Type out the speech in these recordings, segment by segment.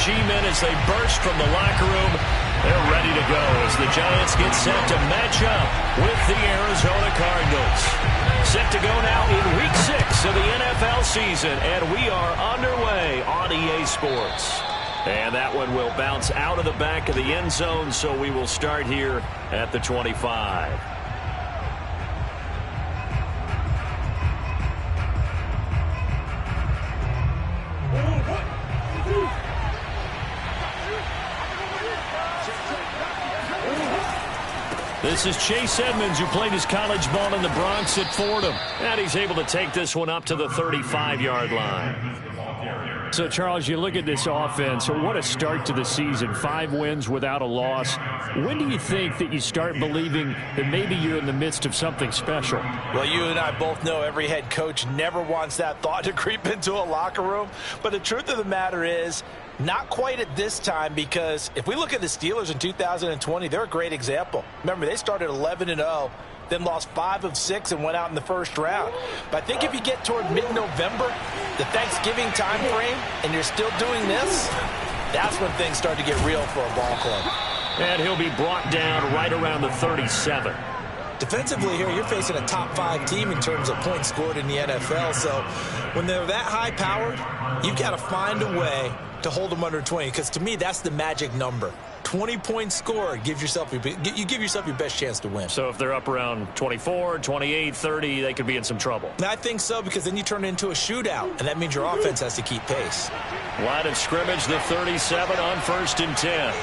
G-men as they burst from the locker room. They're ready to go as the Giants get set to match up with the Arizona Cardinals. Set to go now in Week 6 of the NFL season, and we are underway on EA Sports. And that one will bounce out of the back of the end zone, so we will start here at the 25. This is Chase Edmonds, who played his college ball in the Bronx at Fordham. And he's able to take this one up to the 35-yard line. So, Charles, you look at this offense, what a start to the season. 5 wins without a loss. When do you think that you start believing that maybe you're in the midst of something special? Well, you and I both know every head coach never wants that thought to creep into a locker room. But the truth of the matter is, not quite at this time, because if we look at the Steelers in 2020, they're a great example. Remember, they started 11-0. Then lost 5 of 6 and went out in the first round. But I think if you get toward mid-November, the Thanksgiving time frame, and you're still doing this, that's when things start to get real for a ball club. And he'll be brought down right around the 37. Defensively here, you're facing a top 5 team in terms of points scored in the NFL. So when they're that high-powered, you've got to find a way to hold them under 20, because to me, that's the magic number. 20 points scored, you give yourself your best chance to win. So if they're up around 24, 28, 30, they could be in some trouble. And I think so, because then you turn it into a shootout, and that means your offense has to keep pace. Line of scrimmage, the 37 on 1st and 10.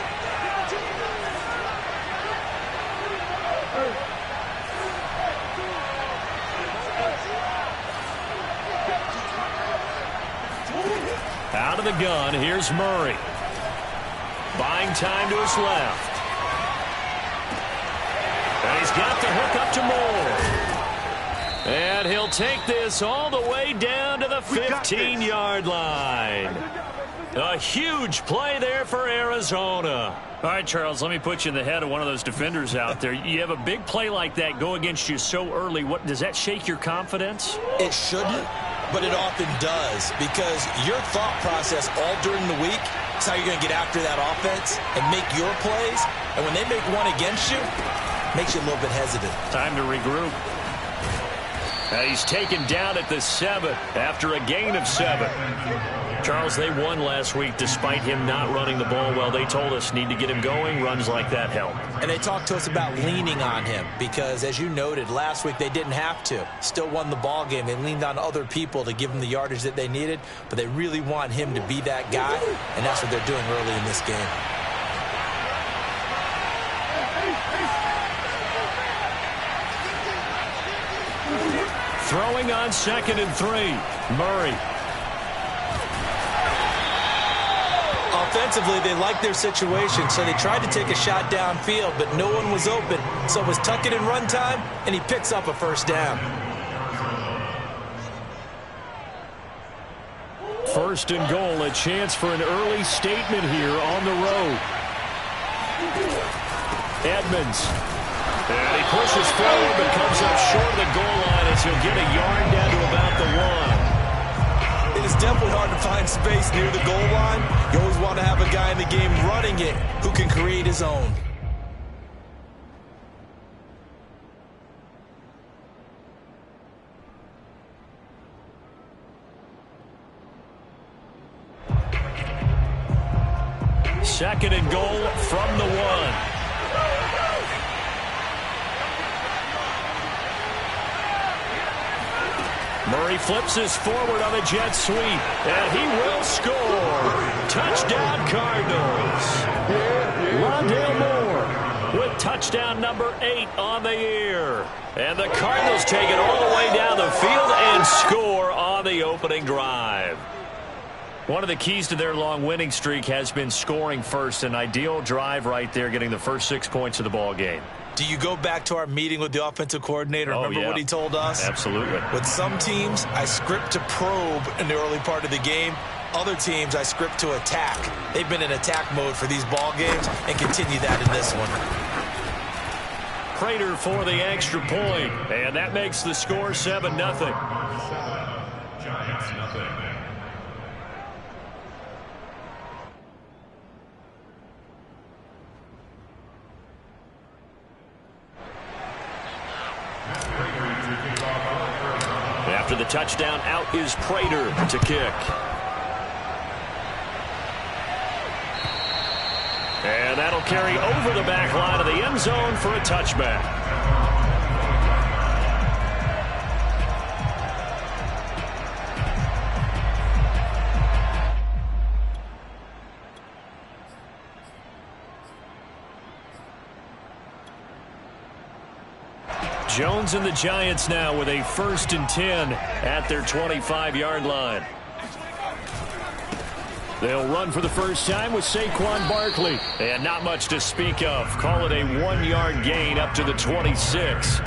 Out of the gun, here's Murray. Buying time to his left. And he's got the hook up to Moore. And he'll take this all the way down to the 15-yard line. A huge play there for Arizona. All right, Charles, let me put you in the head of one of those defenders out there. You have a big play like that go against you so early. What does that shake your confidence? It shouldn't, but it often does, because your thought process all during the week is how you're going to get after that offense and make your plays. And when they make one against you, it makes you a little bit hesitant. Time to regroup. And he's taken down at the 7 after a gain of 7. Charles, they won last week despite him not running the ball well. They told us need to get him going. Runs like that help. And they talked to us about leaning on him because, as you noted, last week they didn't have to. Still won the ball game. They leaned on other people to give them the yardage that they needed, but they really want him to be that guy, and that's what they're doing early in this game. Throwing on 2nd and 3. Murray. Offensively, they liked their situation, so they tried to take a shot downfield, but no one was open. So it was tuck it and run time, and he picks up a first down. 1st and goal, a chance for an early statement here on the road. Edmonds. And he pushes forward, but comes up short of the goal line as he'll get a yard down to about the 1. It is definitely hard to find space near the goal line. You always want to have a guy in the game running it who can create his own. Second and goal from the 1. Murray flips this forward on a jet sweep, and he will score. Touchdown, Cardinals. Rondale Moore with touchdown number 8 on the year. And the Cardinals take it all the way down the field and score on the opening drive. One of the keys to their long winning streak has been scoring first. An ideal drive right there, getting the first 6 points of the ball game. Do you go back to our meeting with the offensive coordinator? Remember what he told us? Absolutely. With some teams, I script to probe in the early part of the game. Other teams, I script to attack. They've been in attack mode for these ball games and continue that in this one. Prater for the extra point, and that makes the score 7-0. Giants 0. touchdown out is Prater to kick. And that'll carry over the back line of the end zone for a touchback. Jones and the Giants now with a 1st and 10 at their 25-yard line. They'll run for the first time with Saquon Barkley. And not much to speak of. Call it a 1-yard gain up to the 26.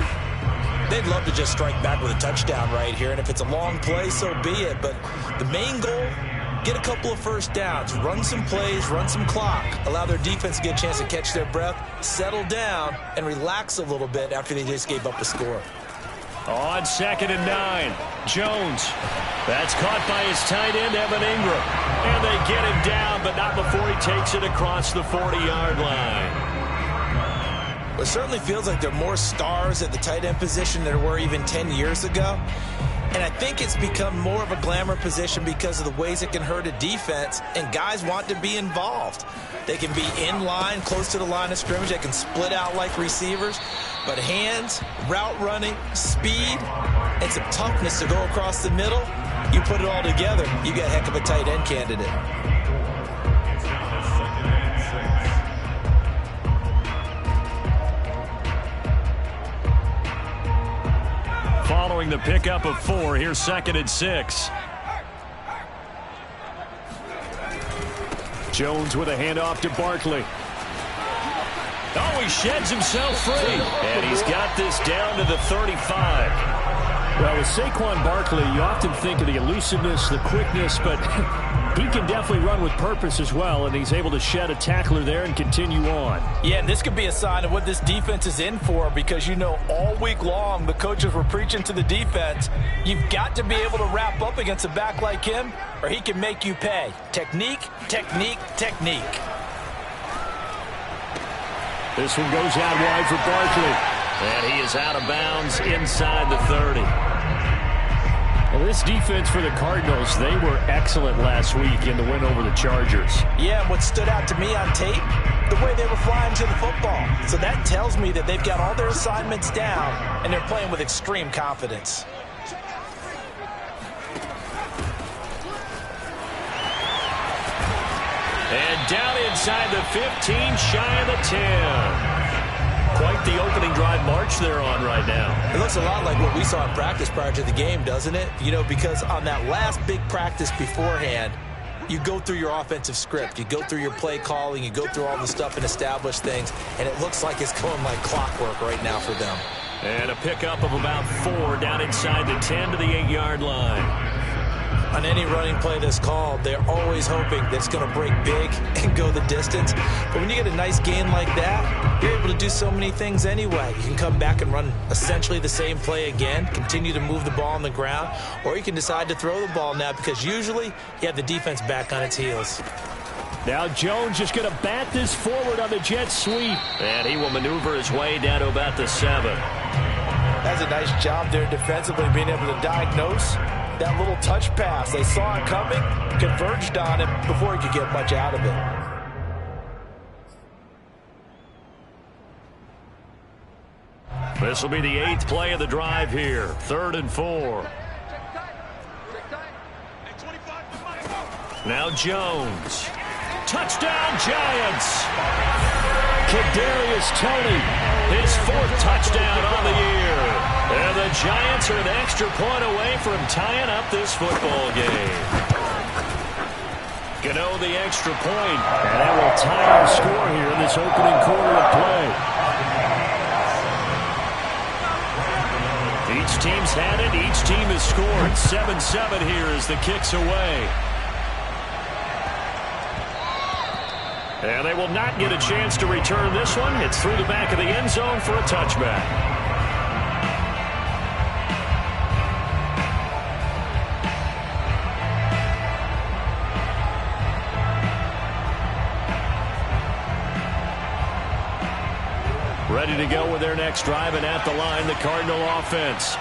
They'd love to just strike back with a touchdown right here. And if it's a long play, so be it. But the main goal, get a couple of first downs, run some plays, run some clock, allow their defense to get a chance to catch their breath, settle down, and relax a little bit after they just gave up a score. On 2nd and 9, Jones. That's caught by his tight end, Evan Ingram. And they get him down, but not before he takes it across the 40-yard line. Well, it certainly feels like there are more stars at the tight end position than there were even 10 years ago. And I think it's become more of a glamour position because of the ways it can hurt a defense, and guys want to be involved. They can be in line, close to the line of scrimmage. They can split out like receivers. But hands, route running, speed, and some toughness to go across the middle, you put it all together, you get a heck of a tight end candidate. Following the pickup of 4, here's 2nd and 6. Jones with a handoff to Barkley. Oh, he sheds himself free. And he's got this down to the 35. Well, with Saquon Barkley, you often think of the elusiveness, the quickness, but he can definitely run with purpose as well, and he's able to shed a tackler there and continue on. Yeah, and this could be a sign of what this defense is in for, because you know all week long the coaches were preaching to the defense, you've got to be able to wrap up against a back like him or he can make you pay. Technique, technique, technique. This one goes out wide for Barkley. And he is out of bounds inside the 30. Well, this defense for the Cardinals, they were excellent last week in the win over the Chargers. Yeah, and what stood out to me on tape, the way they were flying to the football. So that tells me that they've got all their assignments down, and they're playing with extreme confidence. And down inside the 15, shy of the 10. Quite the opening drive march they're on right now. It looks a lot like what we saw in practice prior to the game, doesn't it? You know, because on that last big practice beforehand, you go through your offensive script. You go through your play calling. You go through all the stuff and establish things. And it looks like it's going like clockwork right now for them. And a pickup of about 4 down inside the 10 to the 8-yard line. On any running play that's called, they're always hoping that it's going to break big and go the distance. But when you get a nice gain like that, you're able to do so many things anyway. You can come back and run essentially the same play again, continue to move the ball on the ground, or you can decide to throw the ball now because usually you have the defense back on its heels. Now Jones just going to bat this forward on the jet sweep. And he will maneuver his way down to about the 7. That's a nice job there defensively, being able to diagnose that little touch pass. They saw it coming, converged on it before he could get much out of it. This will be the 8th play of the drive here. 3rd and 4. Now Jones. Touchdown Giants. Kadarius Toney, his 4th touchdown on the year. And the Giants are an extra point away from tying up this football game. Gano the extra point, and that will tie our score here in this opening quarter of play. Each team's had it. Each team has scored. 7-7 here as the kick's away. And they will not get a chance to return this one. It's through the back of the end zone for a touchback. Ready to go with their next drive, and at the line, the Cardinal offense.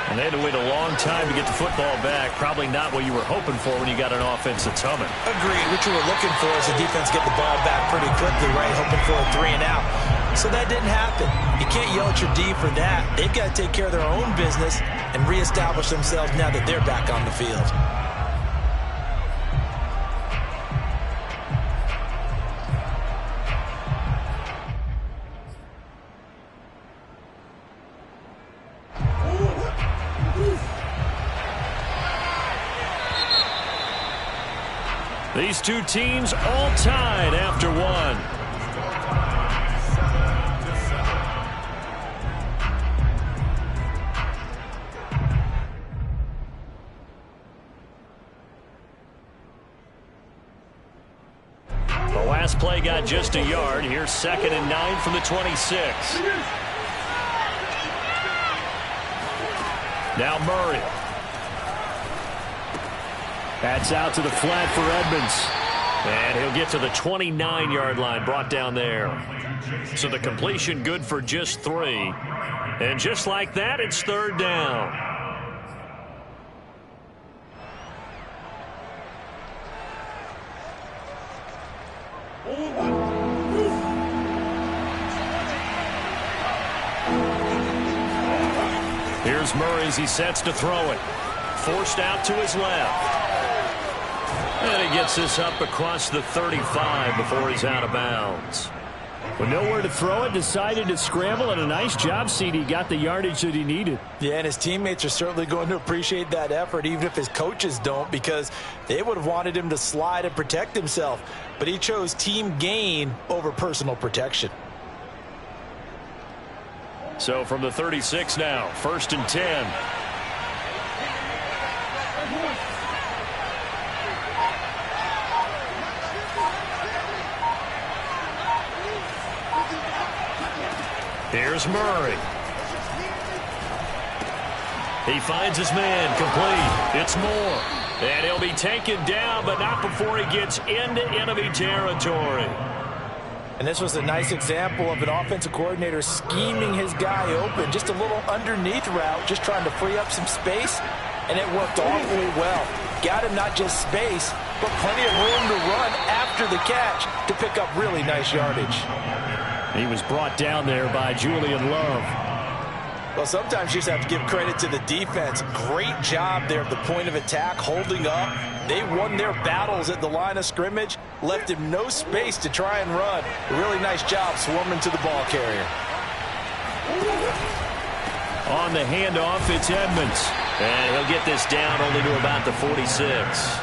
And they had to wait a long time to get the football back. Probably not what you were hoping for when you got an offense that's humming. Agreed. What you were looking for is the defense get the ball back pretty quickly, right? Hoping for a 3 and out. So that didn't happen. You can't yell at your D for that. They've got to take care of their own business and reestablish themselves now that they're back on the field. These two teams all tied after one. The last play got just a yard. Here's 2nd and 9 from the 26. Now Murray. That's out to the flat for Edmonds. And he'll get to the 29-yard line, brought down there. So the completion good for just 3. And just like that, it's 3rd down. Here's Murray as he sets to throw it. Forced out to his left. And he gets this up across the 35 before he's out of bounds. With nowhere to throw it, decided to scramble, and a nice job, CD. Got the yardage that he needed. Yeah, and his teammates are certainly going to appreciate that effort, even if his coaches don't, because they would have wanted him to slide and protect himself. But he chose team gain over personal protection. So from the 36 now, 1st and 10. Here's Murray. He finds his man, complete. It's Moore. And he'll be taken down, but not before he gets into enemy territory. And this was a nice example of an offensive coordinator scheming his guy open. Just a little underneath route, just trying to free up some space, and it worked awfully well. Got him not just space, but plenty of room to run after the catch to pick up really nice yardage. He was brought down there by Julian Love. Well, sometimes you just have to give credit to the defense. Great job there at the point of attack, holding up. They won their battles at the line of scrimmage, left him no space to try and run. A really nice job swarming to the ball carrier. On the handoff, it's Edmonds. And he'll get this down only to about the 46.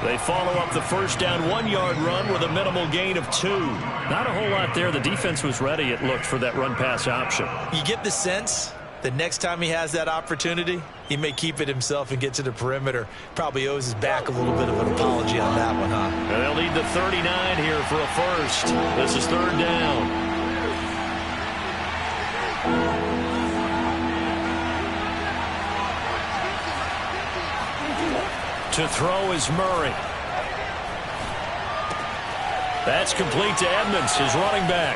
They follow up the first down 1-yard run with a minimal gain of 2. Not a whole lot there. The defense was ready, it looked, for that run-pass option. You get the sense that next time he has that opportunity, he may keep it himself and get to the perimeter. Probably owes his back a little bit of an apology on that one, huh? And they'll need the 39 here for a first. This is 3rd down. To throw is Murray. That's complete to Edmonds, his running back.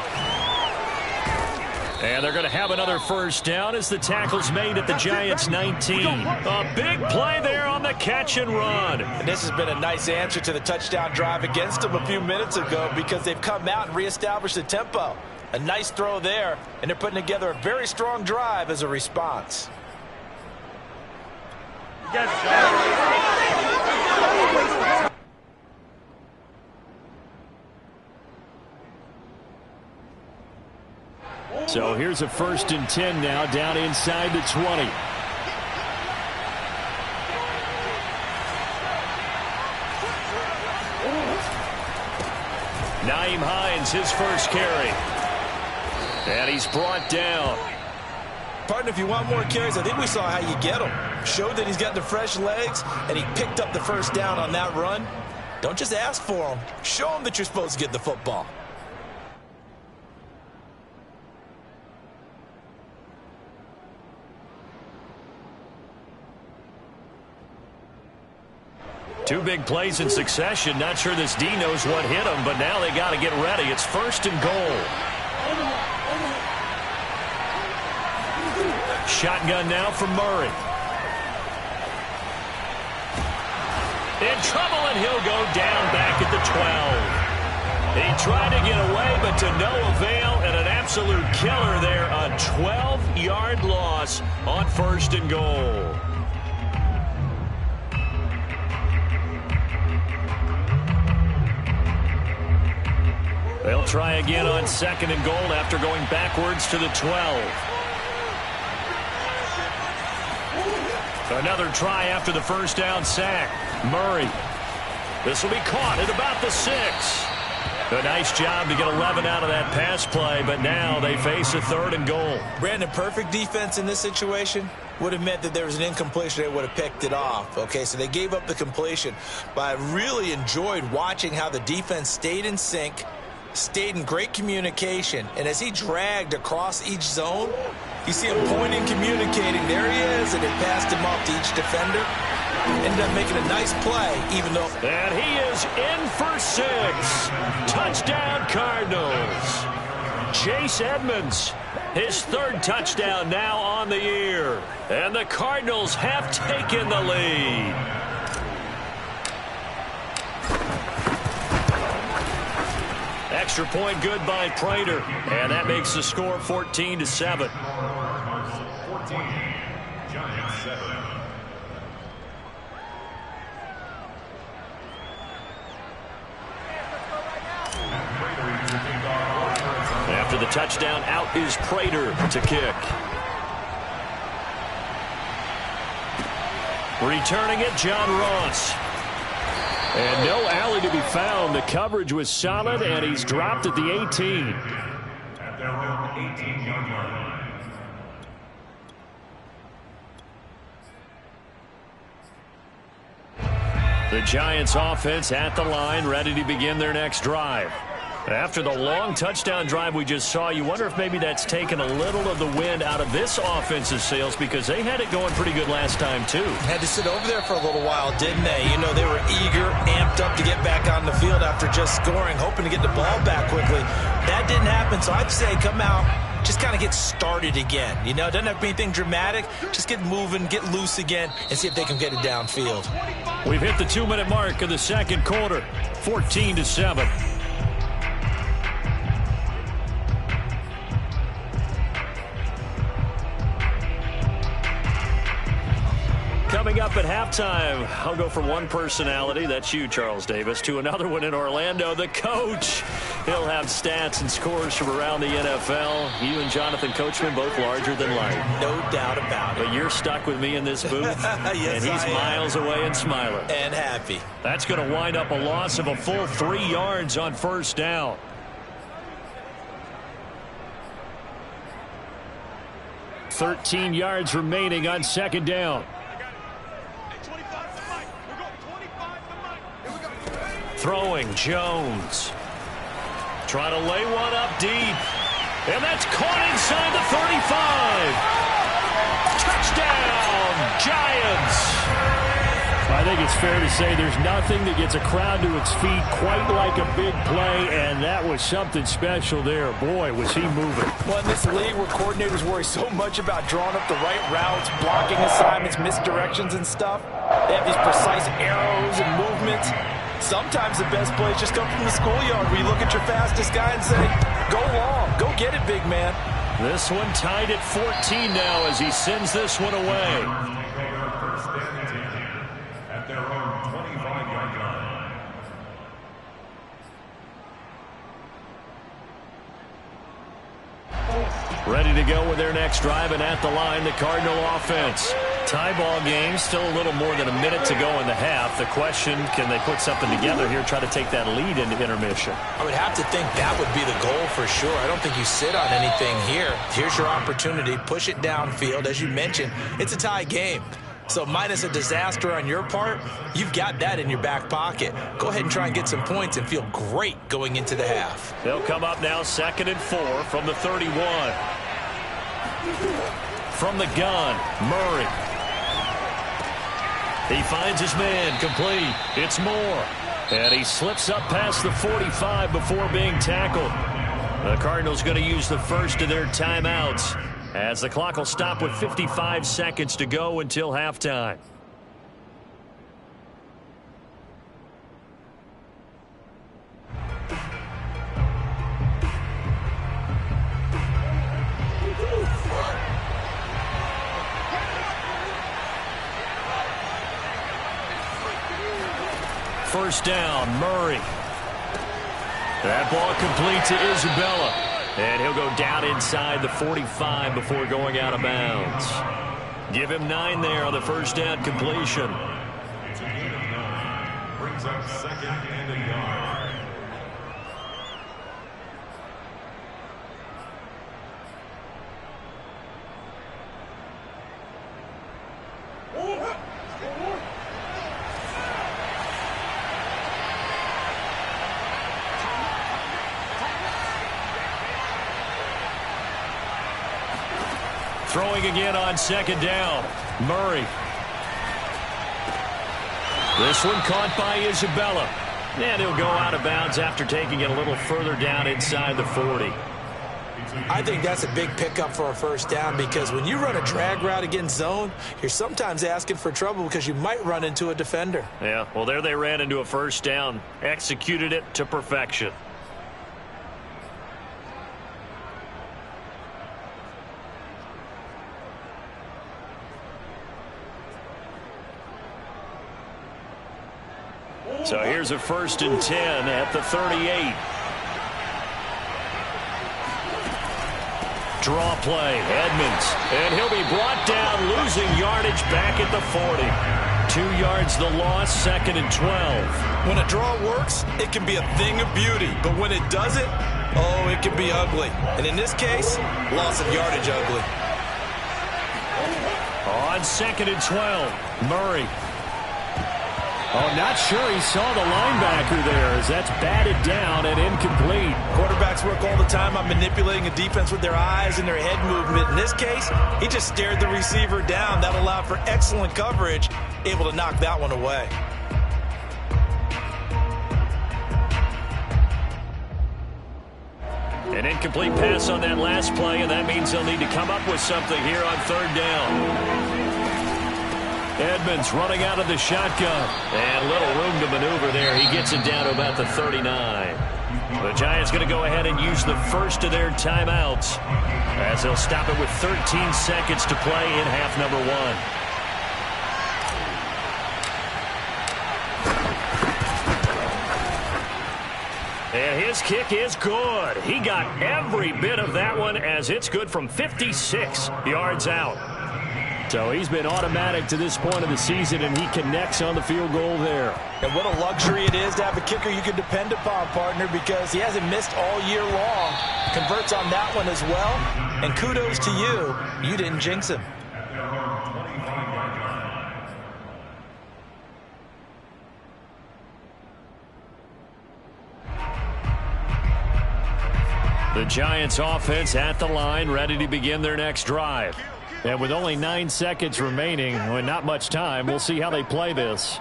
And they're going to have another first down as the tackle's made at the Giants' 19. A big play there on the catch and run. And this has been a nice answer to the touchdown drive against them a few minutes ago, because they've come out and reestablished the tempo. A nice throw there, and they're putting together a very strong drive as a response. So here's a 1st and 10 now, down inside the 20. Nyheim Hines, his first carry. And he's brought down. Partner, if you want more carries, I think we saw how you get them. Showed that he's got the fresh legs, and he picked up the first down on that run. Don't just ask for them. Show them that you're supposed to get the football. Two big plays in succession. Not sure this D knows what hit him, but now they got to get ready. It's 1st and goal. Shotgun now for Murray. in trouble, and he'll go down back at the 12. He tried to get away, but to no avail, and an absolute killer there. A 12-yard loss on 1st and goal. They'll try again on 2nd and goal after going backwards to the 12. Another try after the first down sack. Murray. This will be caught at about the 6. A nice job to get 11 out of that pass play, but now they face a 3rd and goal. Brandon, perfect defense in this situation would have meant that there was an incompletion. They would have picked it off. Okay, so they gave up the completion, but I really enjoyed watching how the defense stayed in sync, stayed in great communication, and as he dragged across each zone, you see him pointing, communicating. There he is, and it passed him off to each defender. Ended up making a nice play, even though... And he is in for 6. Touchdown, Cardinals. Chase Edmonds, his 3rd touchdown now on the year. And the Cardinals have taken the lead. Extra point good by Prater. And that makes the score 14-7. 14, Giants 7. After the touchdown, out is Prater to kick. Returning it, John Ross. And no alley to be found. The coverage was solid, and he's dropped at the 18. At their own 18-yard line. The Giants offense at the line, ready to begin their next drive. After the long touchdown drive we just saw, you wonder if maybe that's taken a little of the wind out of this offensive sails, because they had it going pretty good last time, too. Had to sit over there for a little while, didn't they? You know, they were eager, amped up to get back on the field after just scoring, hoping to get the ball back quickly. That didn't happen, so I'd say come out, just kind of get started again. You know, doesn't have to be anything dramatic. Just get moving, get loose again, and see if they can get it downfield. We've hit the 2-minute mark of the second quarter, 14-7. Coming up at halftime, I'll go from one personality, that's you, Charles Davis, to another one in Orlando, the coach. He'll have stats and scores from around the NFL. You and Jonathan Coachman, both larger than life. No doubt about it. But you're stuck with me in this booth, yes, and he's miles away and smiling. And happy. That's going to wind up a loss of a full 3 yards on first down. $13 yards remaining on second down. Throwing, Jones. Trying to lay one up deep. And that's caught inside the 35. Touchdown, Giants. I think it's fair to say there's nothing that gets a crowd to its feet quite like a big play, and that was something special there. Boy, was he moving. Well, in this league where coordinators worry so much about drawing up the right routes, blocking assignments, misdirections and stuff, they have these precise arrows and movements. Sometimes the best plays just come from the schoolyard where you look at your fastest guy and say, go long, go get it, big man. This one tied at 14 now as he sends this one away. At their own 25-yard line. Ready to go with their next drive, and at the line, the Cardinal offense. Tie ball game, still a little more than a minute to go in the half. The question, can they put something together here, try to take that lead into intermission? I would have to think that would be the goal for sure. I don't think you sit on anything here. Here's your opportunity. Push it downfield. As you mentioned, it's a tie game. So minus a disaster on your part, you've got that in your back pocket. Go ahead and try and get some points and feel great going into the half. They'll come up now 2nd and 4 from the 31. From the gun, Murray. He finds his man, complete. It's Moore. And he slips up past the 45 before being tackled. The Cardinals going to use the first of their timeouts, as the clock will stop with 55 seconds to go until halftime. first down. Murray. That ball complete to Isabella. And he'll go down inside the 45 before going out of bounds. Give him 9 there on the first down completion. It's a gain of 9. Brings up 2nd and a yard. Throwing again on 2nd down. Murray. This one caught by Isabella. And he'll go out of bounds after taking it a little further down inside the 40. I think that's a big pickup for a first down because when you run a drag route against zone, you're sometimes asking for trouble because you might run into a defender. Yeah, well, there they ran into a first down. Executed it to perfection. So here's a 1st and 10 at the 38. Draw play, Edmonds. And he'll be brought down, losing yardage back at the 40. 2 yards the loss, 2nd and 12. When a draw works, it can be a thing of beauty. But when it doesn't, oh, it can be ugly. And in this case, loss of yardage ugly. On 2nd and 12, Murray. Oh, not sure he saw the linebacker there as that's batted down and incomplete. Quarterbacks work all the time on manipulating a defense with their eyes and their head movement. In this case, he just stared the receiver down. That allowed for excellent coverage, able to knock that one away. An incomplete pass on that last play, and that means they'll need to come up with something here on 3rd down. Edmonds running out of the shotgun. And little room to maneuver there. He gets it down to about the 39. The Giants going to go ahead and use the first of their timeouts as they'll stop it with 13 seconds to play in half number 1. And his kick is good. He got every bit of that one as it's good from 56 yards out. So he's been automatic to this point of the season, and he connects on the field goal there. And what a luxury it is to have a kicker you can depend upon, partner, because he hasn't missed all year long. Converts on that one as well. And kudos to you. You didn't jinx him. The Giants offense at the line, ready to begin their next drive. And with only 9 seconds remaining, and not much time, we'll see how they play this.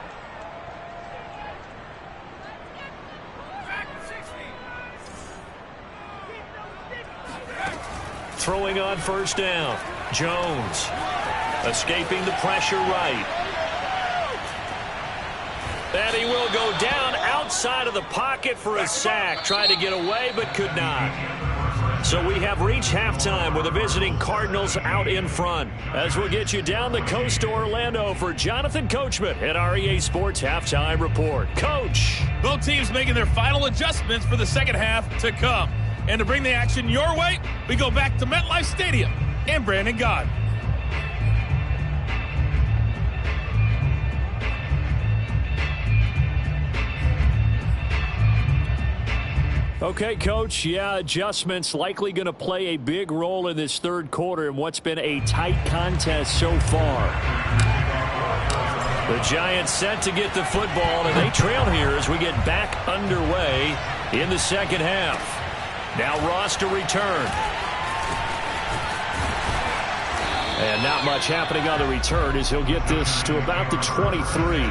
Throwing on 1st down. Jones escaping the pressure right. And he will go down outside of the pocket for a sack. Tried to get away, but could not. So we have reached halftime with the visiting Cardinals out in front. As we'll get you down the coast to Orlando for Jonathan Coachman at our EA Sports Halftime Report. Coach. Both teams making their final adjustments for the second half to come. And to bring the action your way, we go back to MetLife Stadium and Brandon Gott. Okay, Coach, yeah, adjustments likely going to play a big role in this 3rd quarter in what's been a tight contest so far. The Giants set to get the football, and they trail here as we get back underway in the 2nd half. Now Ross to return. And not much happening on the return as he'll get this to about the 23.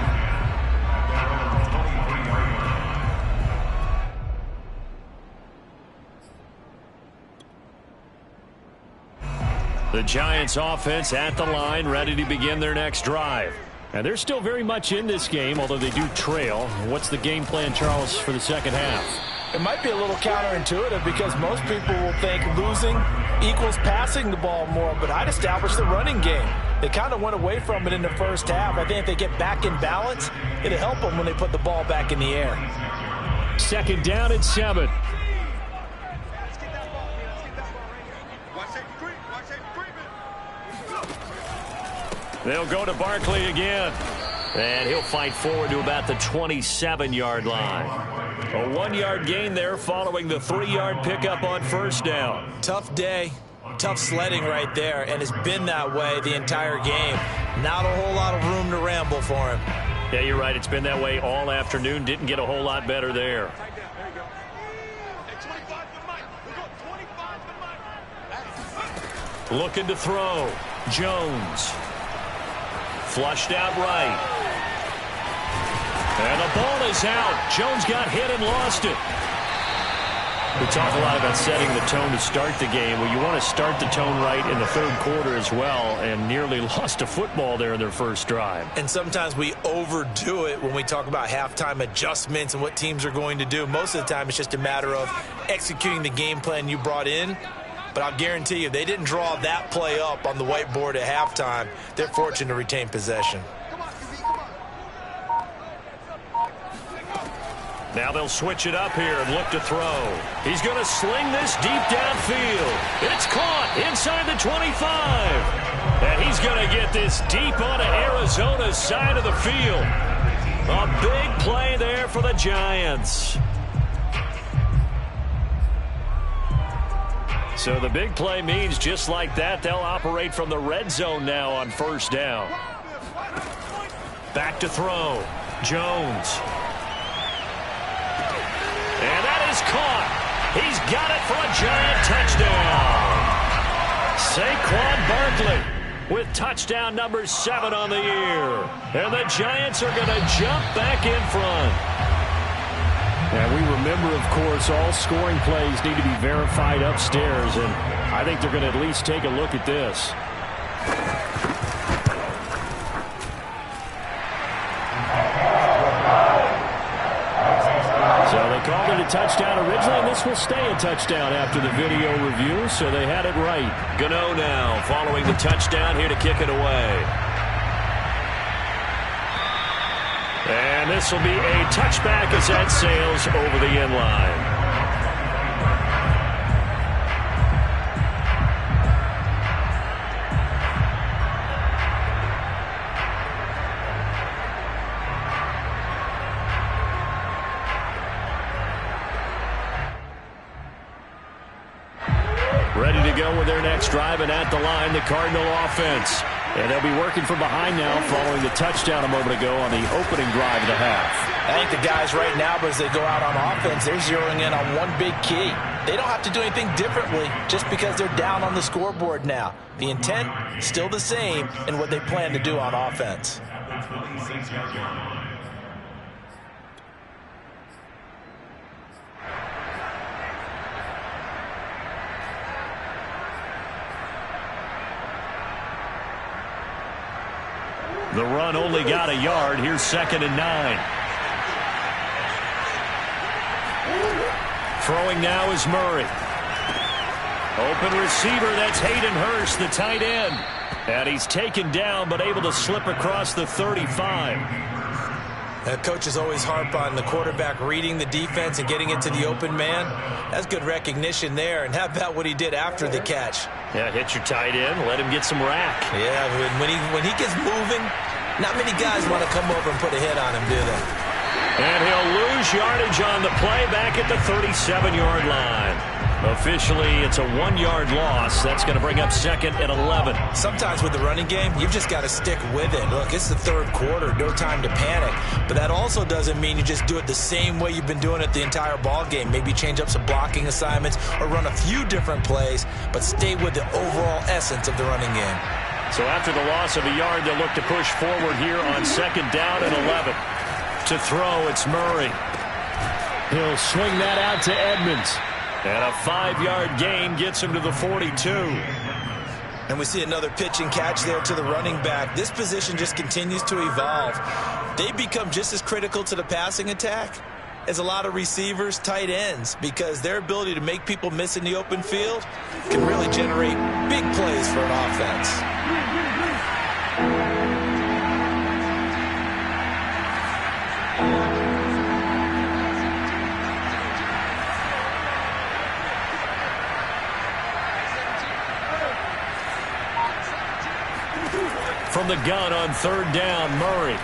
The Giants offense at the line, ready to begin their next drive. And they're still very much in this game, although they do trail. What's the game plan, Charles, for the second half? It might be a little counterintuitive because most people will think losing equals passing the ball more, but I'd establish the running game. They kind of went away from it in the first half. I think if they get back in balance, it'll help them when they put the ball back in the air. Second down and 7. They'll go to Barkley again. And he'll fight forward to about the 27-yard line. A 1-yard gain there following the 3-yard pickup on first down. Tough day, tough sledding right there, and it's been that way the entire game. Not a whole lot of room to ramble for him. Yeah, you're right. It's been that way all afternoon. Didn't get a whole lot better there. Looking to throw. Jones. Flushed out right. And the ball is out. Jones got hit and lost it. We talk a lot about setting the tone to start the game. Well, you want to start the tone right in the third quarter as well, and nearly lost a football there in their first drive. And sometimes we overdo it when we talk about halftime adjustments and what teams are going to do. Most of the time it's just a matter of executing the game plan you brought in. But I'll guarantee you, they didn't draw that play up on the whiteboard at halftime. They're fortunate to retain possession. Now they'll switch it up here and look to throw. He's going to sling this deep downfield. It's caught inside the 25. And he's going to get this deep onto Arizona's side of the field. A big play there for the Giants. So the big play means just like that, they'll operate from the red zone now on first down. Back to throw. Jones. And that is caught. He's got it for a Giant touchdown. Saquon Barkley with touchdown number 7 on the year. And the Giants are going to jump back in front. And we remember, of course, all scoring plays need to be verified upstairs. And I think they're going to at least take a look at this. Called it a touchdown originally, and this will stay a touchdown after the video review, so they had it right. Gano now following the touchdown here to kick it away. And this will be a touchback as that sails over the end line. Ready to go with their next drive, and at the line, the Cardinal offense. And they'll be working from behind now following the touchdown a moment ago on the opening drive of the half. I think the guys right now, as they go out on offense, they're zeroing in on one big key. They don't have to do anything differently just because they're down on the scoreboard now. The intent, still the same in what they plan to do on offense. The run only got a yard. Here's 2nd and 9. Throwing now is Murray. Open receiver, that's Hayden Hurst, the tight end. And he's taken down but able to slip across the 35. Coaches always harp on the quarterback reading the defense and getting it to the open man. That's good recognition there. And how about what he did after the catch? Yeah, hit your tight end, let him get some rack. Yeah, when he gets moving, not many guys want to come over and put a hit on him, do they? And he'll lose yardage on the play back at the 37-yard line. Officially, it's a 1-yard loss. That's going to bring up 2nd and 11. Sometimes with the running game, you've just got to stick with it. Look, it's the third quarter, no time to panic. But that also doesn't mean you just do it the same way you've been doing it the entire ball game. Maybe change up some blocking assignments or run a few different plays, but stay with the overall essence of the running game. So after the loss of a yard, they'll look to push forward here on 2nd down and 11. To throw, it's Murray. He'll swing that out to Edmonds. And a 5-yard gain gets him to the 42. And we see another pitch and catch there to the running back. This position just continues to evolve. They become just as critical to the passing attack is a lot of receivers, tight ends, because their ability to make people miss in the open field can really generate big plays for an offense. From the gun on 3rd down, Murray.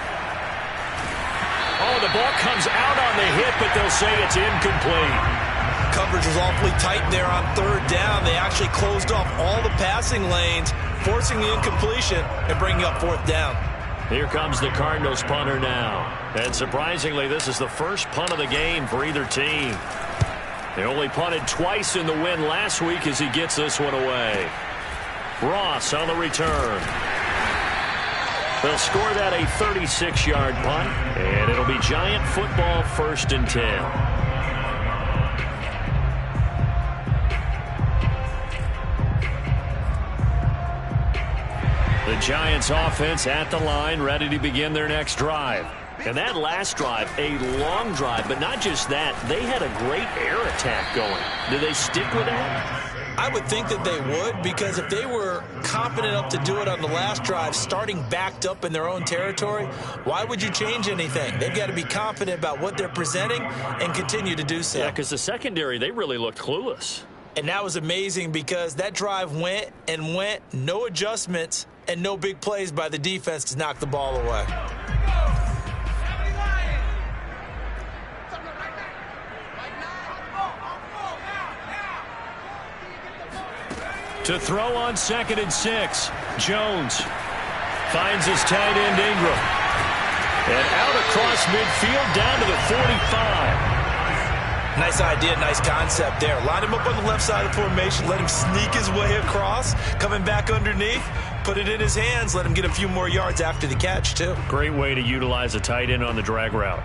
Oh, the ball comes out on the hit, but they'll say it's incomplete. Coverage was awfully tight there on 3rd down. They actually closed off all the passing lanes, forcing the incompletion and bringing up 4th down. Here comes the Cardinals punter now. And surprisingly, this is the first punt of the game for either team. They only punted twice in the win last week as he gets this one away. Ross on the return. They'll score that a 36-yard punt, and it'll be Giant football 1st and 10. The Giants offense at the line, ready to begin their next drive. And that last drive, a long drive, but not just that, they had a great air attack going. Do they stick with that? I would think that they would, because if they were confident enough to do it on the last drive, starting backed up in their own territory, why would you change anything? They've got to be confident about what they're presenting and continue to do so. Yeah, because the secondary, they really looked clueless. And that was amazing because that drive went and went, no adjustments, and no big plays by the defense to knock the ball away. To throw on 2nd and 6. Jones finds his tight end Ingram. And out across midfield down to the 45. Nice idea, nice concept there. Line him up on the left side of the formation. Let him sneak his way across. Coming back underneath. Put it in his hands. Let him get a few more yards after the catch, too. Great way to utilize a tight end on the drag route.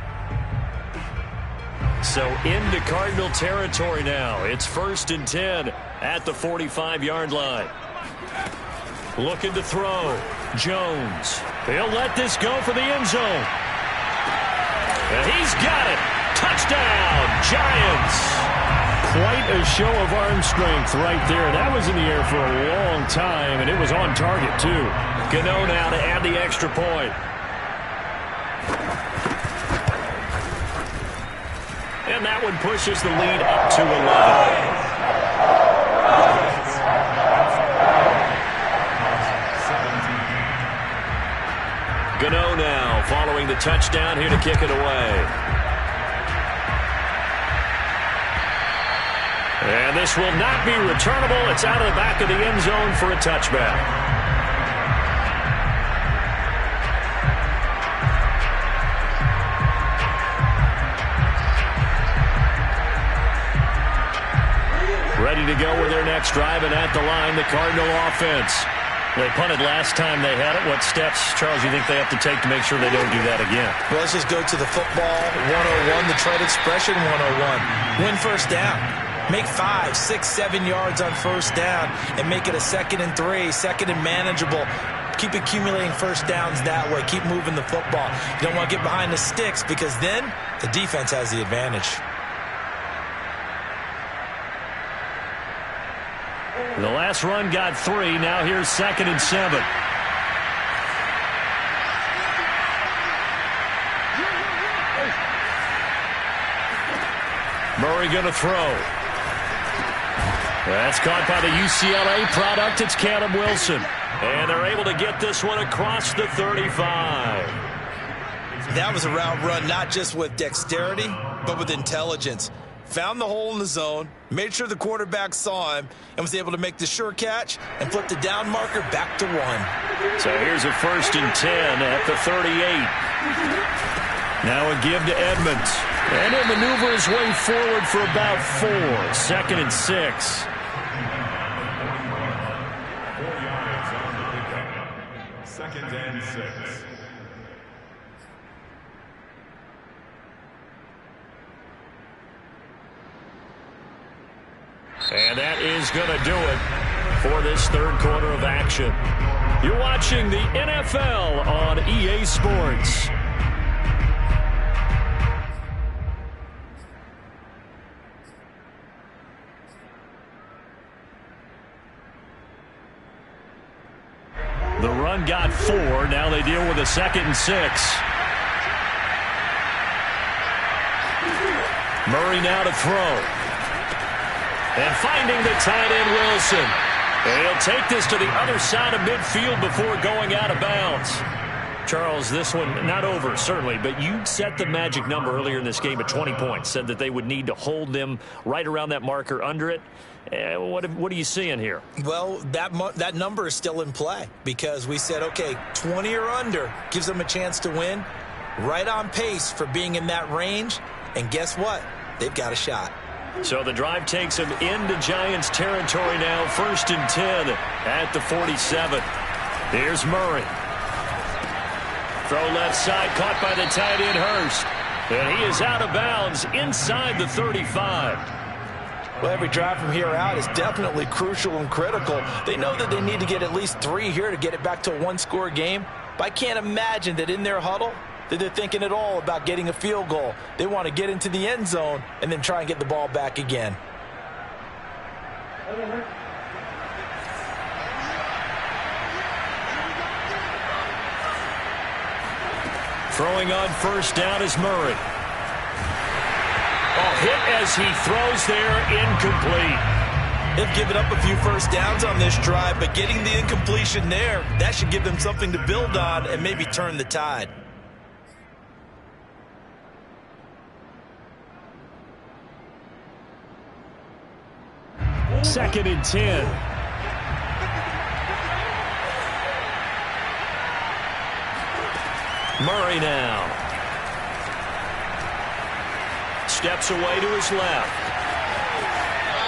So into Cardinal territory now. It's 1st and 10 at the 45-yard line. Looking to throw. Jones. He'll let this go for the end zone. And he's got it. Touchdown, Giants. Quite a show of arm strength right there. That was in the air for a long time, and it was on target, too. Gano now to add the extra point. And that one pushes the lead up to 11. Gano now following the touchdown here to kick it away. And this will not be returnable. It's out of the back of the end zone for a touchback. Ready to go with their next drive, and at the line, the Cardinal offense. They punted last time they had it. What steps, Charles, you think they have to take to make sure they don't do that again? Well, let's just go to the football 101, the trade expression 101. Win 1st down. Make 5, 6, 7 yards on 1st down and make it a 2nd and 3, 2nd and manageable. Keep accumulating 1st downs that way. Keep moving the football. You don't want to get behind the sticks because then the defense has the advantage. The last run got 3. Now here's 2nd and 7. Murray going to throw. That's caught by the UCLA product. It's Caleb Wilson. And they're able to get this one across the 35. That was a route run not just with dexterity, but with intelligence. Found the hole in the zone, made sure the quarterback saw him, and was able to make the sure catch and flip the down marker back to 1. So here's a 1st and 10 at the 38. Now a give to Edmonds. And he'll maneuver his way forward for about 4. 2nd and 6. 4 yards on the pickup. 2nd and 6. And that is going to do it for this 3rd quarter of action. You're watching the NFL on EA Sports. The run got 4. Now they deal with a 2nd and 6. Murray now to throw. And finding the tight end, Wilson. And he'll take this to the other side of midfield before going out of bounds. Charles, this one not over, certainly, but you set the magic number earlier in this game at 20 points. Said that they would need to hold them right around that marker under it. What are you seeing here? Well, that number is still in play because we said, okay, 20 or under gives them a chance to win. Right on pace for being in that range. And guess what? They've got a shot. So the drive takes them into Giants territory now. 1st and 10 at the 47. Here's Murray. Throw left side, caught by the tight end Hurst. And he is out of bounds inside the 35. Well, every drive from here out is definitely crucial and critical. They know that they need to get at least 3 here to get it back to a 1-score game. But I can't imagine that in their huddle that they're thinking at all about getting a field goal. They want to get into the end zone and then try and get the ball back again. Throwing on 1st down is Murray. Hit as he throws there, incomplete. They've given up a few first downs on this drive, but getting the incompletion there, that should give them something to build on and maybe turn the tide. Second and 10. Murray now. Steps away to his left.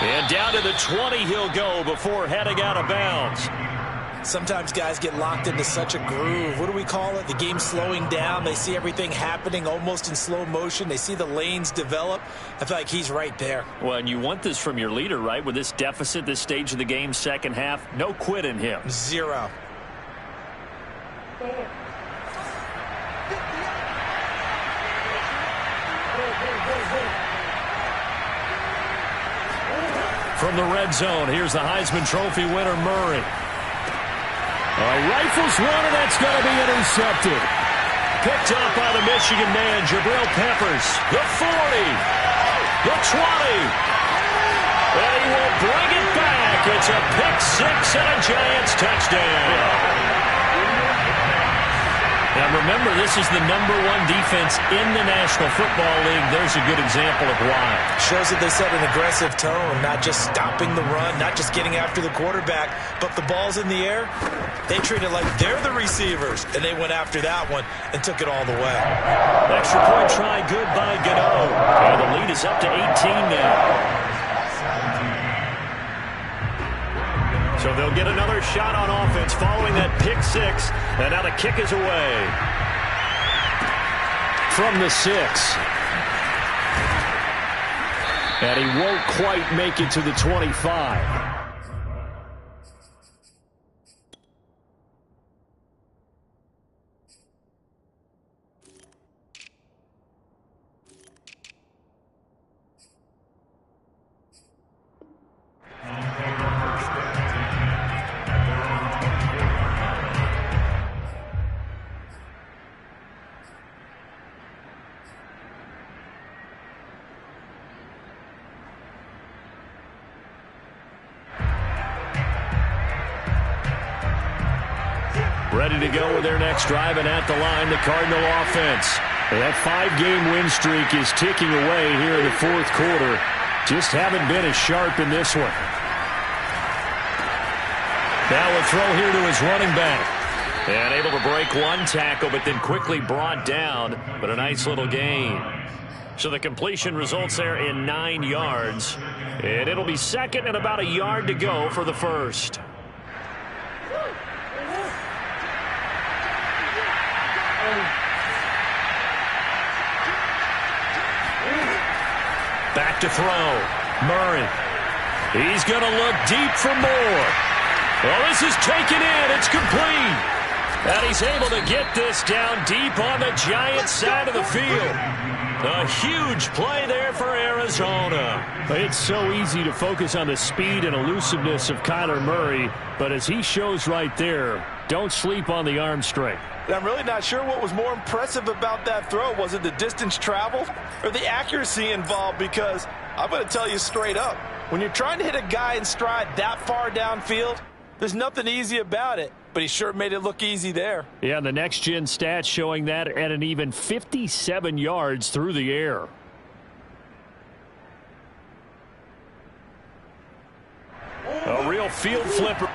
And down to the 20 he'll go before heading out of bounds. Sometimes guys get locked into such a groove. What do we call it? The game slowing down. They see everything happening almost in slow motion. They see the lanes develop. I feel like he's right there. Well, and you want this from your leader, right? With this deficit, this stage of the game, second half, no quit in him. 0. From the red zone, here's the Heisman Trophy winner, Murray. Rifles one, and that's going to be intercepted. Picked up by the Michigan man, Jabril Peppers. The 40. The 20. And he will bring it back. It's a pick 6 and a Giants touchdown. Now remember, this is the #1 defense in the National Football League. There's a good example of why. Shows that they set an aggressive tone, not just stopping the run, not just getting after the quarterback, but the ball's in the air. They treat it like they're the receivers, and they went after that one and took it all the way. Extra point try, good by Gano. And the lead is up to 18 now. So they'll get another shot on offense following that pick 6. And now the kick is away. From the 6. And he won't quite make it to the 25. Ready to go with their next drive, and at the line, the Cardinal offense. That 5-game win streak is ticking away here in the 4th quarter. Just haven't been as sharp in this one. Now a throw here to his running back. And able to break one tackle, but then quickly brought down. But a nice little gain. So the completion results there in 9 yards. And it'll be second and about a yard to go for the first. Back to throw. Murray. He's going to look deep for more. Well, this is taken in. It's complete. And he's able to get this down deep on the Giants side of the field. A huge play there for Arizona. It's so easy to focus on the speed and elusiveness of Kyler Murray, but as he shows right there, Don't sleep on the arm strength. I'm really not sure what was more impressive about that throw. Was it the distance traveled or the accuracy involved? Because I'm going to tell you straight up, when you're trying to hit a guy in stride that far downfield, there's nothing easy about it. But he sure made it look easy there. Yeah, the next-gen stats showing that at an even 57 yards through the air. A real field flipper.